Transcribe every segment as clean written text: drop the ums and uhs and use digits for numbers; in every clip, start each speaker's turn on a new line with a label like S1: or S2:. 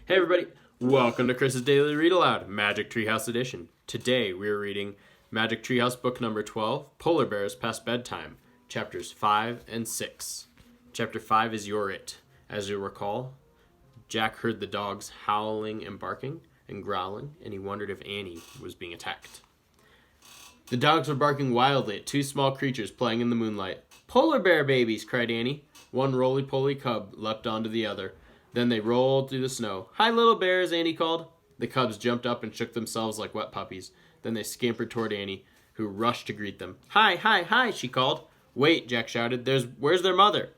S1: Hey everybody, welcome to Chris's Daily Read Aloud, Magic Treehouse Edition. Today we are reading Magic Treehouse book number 12, Polar Bears Past Bedtime, chapters 5 and 6. Chapter 5 is You're It. As you recall, Jack heard the dogs howling and barking and growling, and he wondered if Annie was being attacked. The dogs were barking wildly at two small creatures playing in the moonlight. "Polar bear babies!" cried Annie. One roly-poly cub leapt onto the other. Then they rolled through the snow. "Hi, little bears," Annie called. The cubs jumped up and shook themselves like wet puppies. Then they scampered toward Annie, who rushed to greet them. "Hi, hi, hi," she called. "Wait," Jack shouted. Where's their mother?"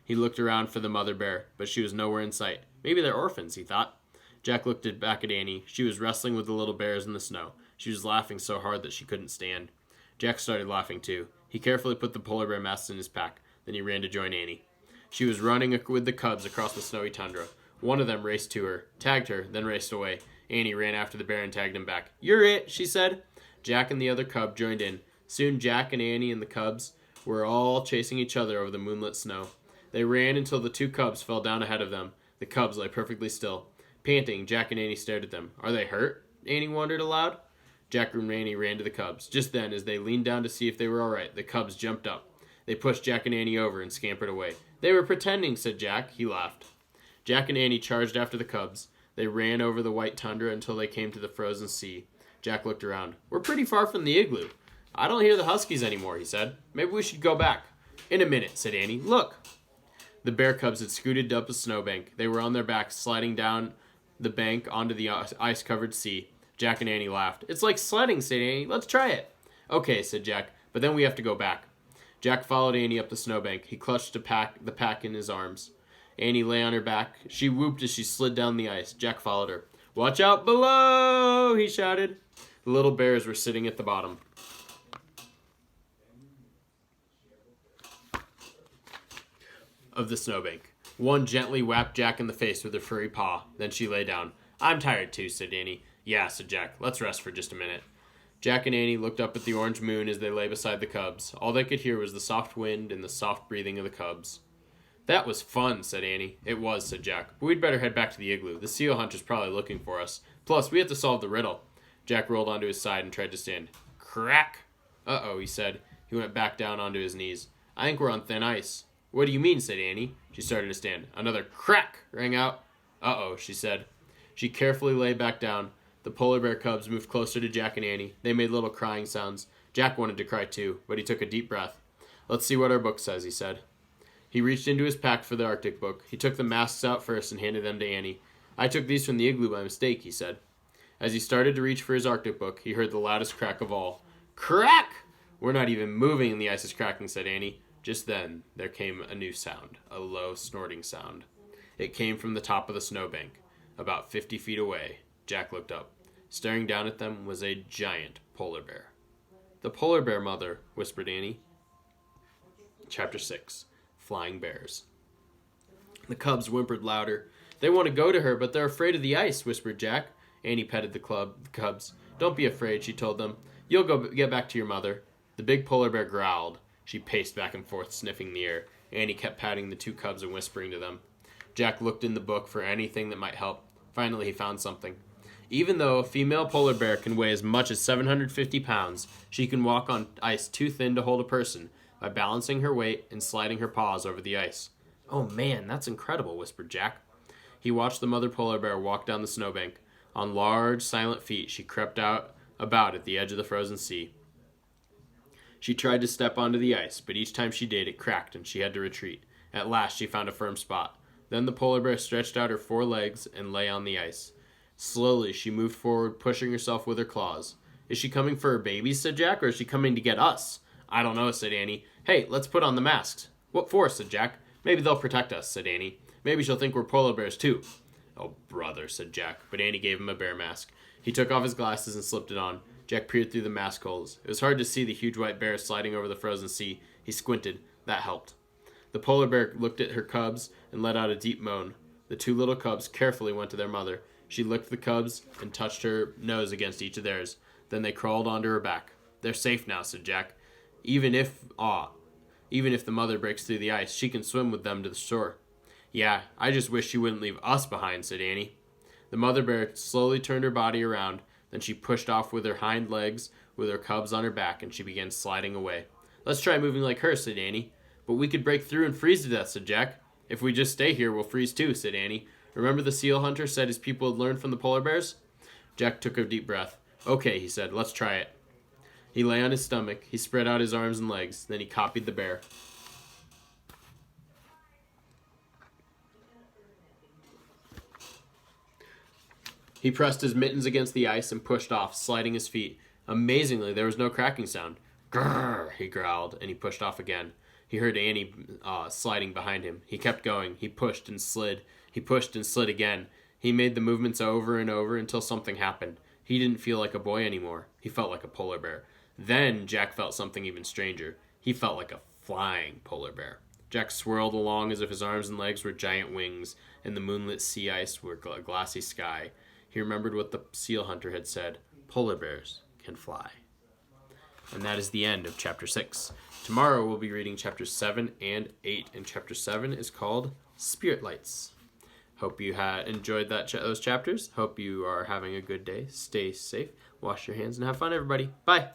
S1: He looked around for the mother bear, but she was nowhere in sight. Maybe they're orphans, he thought. Jack looked back at Annie. She was wrestling with the little bears in the snow. She was laughing so hard that she couldn't stand. Jack started laughing too. He carefully put the polar bear masks in his pack. Then he ran to join Annie. She was running with the cubs across the snowy tundra. One of them raced to her, tagged her, then raced away. Annie ran after the bear and tagged him back. "You're it," she said. Jack and the other cub joined in. Soon Jack and Annie and the cubs were all chasing each other over the moonlit snow. They ran until the two cubs fell down ahead of them. The cubs lay perfectly still. Panting, Jack and Annie stared at them. "Are they hurt?" Annie wondered aloud. Jack and Annie ran to the cubs. Just then, as they leaned down to see if they were all right, the cubs jumped up. They pushed Jack and Annie over and scampered away. "They were pretending," said Jack. He laughed. Jack and Annie charged after the cubs. They ran over the white tundra until they came to the frozen sea. Jack looked around. "We're pretty far from the igloo. I don't hear the huskies anymore," he said. "Maybe we should go back." "In a minute," said Annie. "Look." The bear cubs had scooted up a snowbank. They were on their backs, sliding down the bank onto the ice-covered sea. Jack and Annie laughed. "It's like sledding," said Annie. "Let's try it." "Okay," said Jack, "but then we have to go back." Jack followed Annie up the snowbank. He clutched the pack in his arms. Annie lay on her back. She whooped as she slid down the ice. Jack followed her. "Watch out below!" he shouted. The little bears were sitting at the bottom of the snowbank. One gently whacked Jack in the face with her furry paw. Then she lay down. "I'm tired too," said Annie. "Yeah," said Jack. "Let's rest for just a minute." Jack and Annie looked up at the orange moon as they lay beside the cubs. All they could hear was the soft wind and the soft breathing of the cubs. "That was fun," said Annie. "It was," said Jack. "But we'd better head back to the igloo. The seal hunter's probably looking for us. Plus, we have to solve the riddle." Jack rolled onto his side and tried to stand. Crack! "Uh-oh," he said. He went back down onto his knees. "I think we're on thin ice." "What do you mean?" said Annie. She started to stand. Another crack rang out. "Uh-oh," she said. She carefully lay back down. The polar bear cubs moved closer to Jack and Annie. They made little crying sounds. Jack wanted to cry too, but he took a deep breath. "Let's see what our book says," he said. He reached into his pack for the Arctic book. He took the masks out first and handed them to Annie. "I took these from the igloo by mistake," he said. As he started to reach for his Arctic book, he heard the loudest crack of all. "Crack!" "We're not even moving and the ice is cracking," said Annie. Just then, there came a new sound, a low snorting sound. It came from the top of the snowbank, about 50 feet away. Jack looked up. Staring down at them was a giant polar bear. "The polar bear mother," whispered Annie. Chapter 6. Flying Bears. The cubs whimpered louder. "They want to go to her, but they're afraid of the ice," whispered Jack. Annie petted the cubs. "Don't be afraid," she told them. "You'll get back to your mother." The big polar bear growled. She paced back and forth, sniffing the air. Annie kept patting the two cubs and whispering to them. Jack looked in the book for anything that might help. Finally, he found something. Even though a female polar bear can weigh as much as 750 pounds, she can walk on ice too thin to hold a person by balancing her weight and sliding her paws over the ice. "Oh man, that's incredible," whispered Jack. He watched the mother polar bear walk down the snowbank. On large, silent feet, she crept about at the edge of the frozen sea. She tried to step onto the ice, but each time she did, it cracked and she had to retreat. At last, she found a firm spot. Then the polar bear stretched out her 4 legs and lay on the ice. Slowly, she moved forward, pushing herself with her claws. "Is she coming for her babies?" said Jack, "or is she coming to get us?" "I don't know," said Annie. "Hey, let's put on the masks." "What for?" said Jack. "Maybe they'll protect us," said Annie. "Maybe she'll think we're polar bears too." "Oh, brother," said Jack, but Annie gave him a bear mask. He took off his glasses and slipped it on. Jack peered through the mask holes. It was hard to see the huge white bear sliding over the frozen sea. He squinted. That helped. The polar bear looked at her cubs and let out a deep moan. The two little cubs carefully went to their mother. She licked the cubs and touched her nose against each of theirs. Then they crawled onto her back. "They're safe now," said Jack. Even if the mother breaks through the ice, she can swim with them to the shore." "Yeah, I just wish she wouldn't leave us behind," said Annie. The mother bear slowly turned her body around. Then she pushed off with her hind legs, with her cubs on her back, and she began sliding away. Let's try moving like her, said Annie. But we could break through and freeze to death, said Jack. If we just stay here, we'll freeze too, said Annie. Remember the seal hunter said his people had learned from the polar bears? Jack took a deep breath. Okay, he said, let's try it. He lay on his stomach. He spread out his arms and legs. Then he copied the bear. He pressed his mittens against the ice and pushed off, sliding his feet. Amazingly, there was no cracking sound. Grrr, he growled, and he pushed off again. He heard Annie sliding behind him. He kept going. He pushed and slid. He pushed and slid again. He made the movements over and over until something happened. He didn't feel like a boy anymore. He felt like a polar bear. Then Jack felt something even stranger. He felt like a flying polar bear. Jack swirled along as if his arms and legs were giant wings, and the moonlit sea ice were a glassy sky. He remembered what the seal hunter had said. Polar bears can fly. And that is the end of Chapter 6. Tomorrow we'll be reading Chapters 7 and 8, and Chapter 7 is called Spirit Lights. Hope you enjoyed those chapters. Hope you are having a good day. Stay safe, wash your hands, and have fun, everybody. Bye!